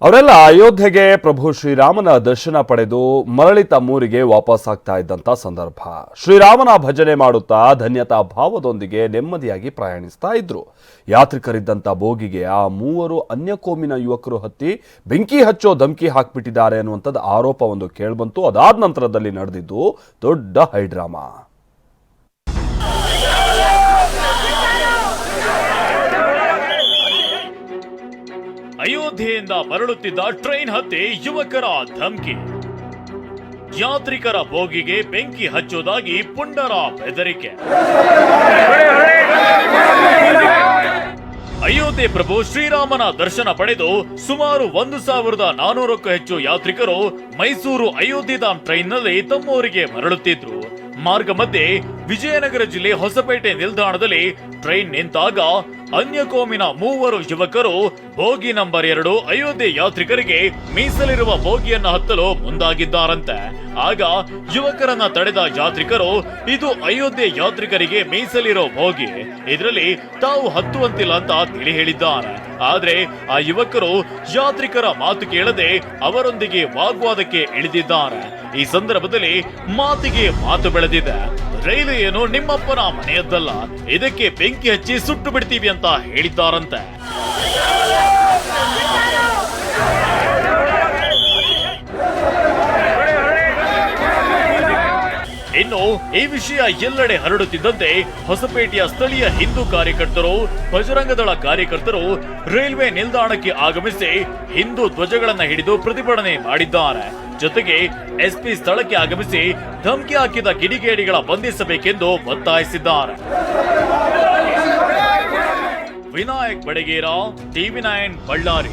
ಅವರೆಲ್ಲ ಅಯೋಧ್ಯೆಗೆ ಪ್ರಭು ಶ್ರೀರಾಮನ ದರ್ಶನ ಪಡೆದು ಮರಳಿ ತಮ್ಮೂರಿಗೆ ವಾಪಸ್ ಆಗ್ತಾ ಇದ್ದಂತ ಸಂದರ್ಭ. ಶ್ರೀರಾಮನ ಭಜನೆ ಮಾಡುತ್ತಾ ಧನ್ಯತಾ ಭಾವದೊಂದಿಗೆ ನೆಮ್ಮದಿಯಾಗಿ ಪ್ರಯಾಣಿಸ್ತಾ ಇದ್ರು. ಯಾತ್ರಿಕರಿದ್ದಂತ ಬೋಗಿಗೆ ಆ ಮೂವರು ಅನ್ಯಕೋಮಿನ ಯುವಕರು ಹತ್ತಿ ಬೆಂಕಿ ಹಚ್ಚೋ ಧಮಕಿ ಹಾಕ್ಬಿಟ್ಟಿದ್ದಾರೆ ಅನ್ನುವಂಥದ್ದು ಆರೋಪ ಒಂದು ಕೇಳ್ಬಂತು. ಅದಾದ ನಂತರದಲ್ಲಿ ನಡೆದಿದ್ದು ದೊಡ್ಡ ಹೈಡ್ರಾಮಾ. ಅಯೋಧ್ಯೆಯಿಂದ ಮರಳುತ್ತಿದ್ದ ಟ್ರೈನ್ ಹತ್ತಿ ಯುವಕರ ಧಮಕಿ. ಯಾತ್ರಿಕರ ಬೋಗಿಗೆ ಬೆಂಕಿ ಹಚ್ಚೋದಾಗಿ ಪುಂಡರ ಬೆದರಿಕೆ. ಅಯೋಧ್ಯೆ ಪ್ರಭು ಶ್ರೀರಾಮನ ದರ್ಶನ ಪಡೆದು ಸುಮಾರು 1400ಕ್ಕೂ ಹೆಚ್ಚು ಯಾತ್ರಿಕರು ಮೈಸೂರು ಅಯೋಧ್ಯೆಧಾಮ್ ಟ್ರೈನ್ನಲ್ಲಿ ತಮ್ಮೂರಿಗೆ ಮರಳುತ್ತಿದ್ರು. ಮಾರ್ಗ ಮಧ್ಯೆ ವಿಜಯನಗರ ಜಿಲ್ಲೆ ಹೊಸಪೇಟೆ ನಿಲ್ದಾಣದಲ್ಲಿ ಟ್ರೈನ್ ನಿಂತಾಗ ಅನ್ಯಕೋಮಿನ ಮೂವರು ಯುವಕರು ಬೋಗಿ ನಂಬರ್ 2 ಅಯೋಧ್ಯೆ ಯಾತ್ರಿಕರಿಗೆ ಮೀಸಲಿರುವ ಬೋಗಿಯನ್ನ ಹತ್ತಲು ಮುಂದಾಗಿದ್ದಾರಂತೆ. ಆಗ ಯುವಕರನ್ನ ತಡೆದ ಯಾತ್ರಿಕರು, ಇದು ಅಯೋಧ್ಯೆ ಯಾತ್ರಿಕರಿಗೆ ಮೀಸಲಿರೋ ಬೋಗಿ, ಇದರಲ್ಲಿ ತಾವು ಹತ್ತುವಂತಿಲ್ಲ ಅಂತ ತಿಳಿ ಹೇಳಿದ್ದಾರೆ. ಆದ್ರೆ ಆ ಯುವಕರು ಯಾತ್ರಿಕರ ಮಾತು ಕೇಳದೆ ಅವರೊಂದಿಗೆ ವಾಗ್ವಾದಕ್ಕೆ ಇಳಿದಿದ್ದಾರೆ. ಈ ಸಂದರ್ಭದಲ್ಲಿ ಮಾತಿಗೆ ಮಾತು ಬೆಳೆದಿದೆ. ರೈಲು ಏನು ನಿಮ್ಮಪ್ಪನ ಮನೆಯದ್ದಲ್ಲ, ಇದಕ್ಕೆ ಬೆಂಕಿ ಹಚ್ಚಿ ಸುಟ್ಟು ಬಿಡ್ತೀವಿ ಅಂತ ಹೇಳಿದ್ದಾರಂತೆ. ಇನ್ನು ಈ ವಿಷಯ ಎಲ್ಲೆಡೆ ಹರಡುತ್ತಿದ್ದಂತೆ ಹೊಸಪೇಟೆಯ ಸ್ಥಳೀಯ ಹಿಂದೂ ಕಾರ್ಯಕರ್ತರು, ಬಜರಂಗದಳ ಕಾರ್ಯಕರ್ತರು ರೈಲ್ವೆ ನಿಲ್ದಾಣಕ್ಕೆ ಆಗಮಿಸಿ ಹಿಂದೂ ಧ್ವಜಗಳನ್ನ ಹಿಡಿದು ಪ್ರತಿಭಟನೆ ಮಾಡಿದ್ದಾರೆ. ಜೊತೆಗೆ ಎಸ್ಪಿ ಸ್ಥಳಕ್ಕೆ ಆಗಮಿಸಿ ಧಮಕಿ ಹಾಕಿದ ಕಿಡಿಗೇಡಿಗಳ ಬಂಧಿಸಬೇಕೆಂದು ಒತ್ತಾಯಿಸಿದ್ದಾರೆ. ವಿನಾಯಕ್ ಬಡಗೇರ, TV9 ಬಳ್ಳಾರಿ.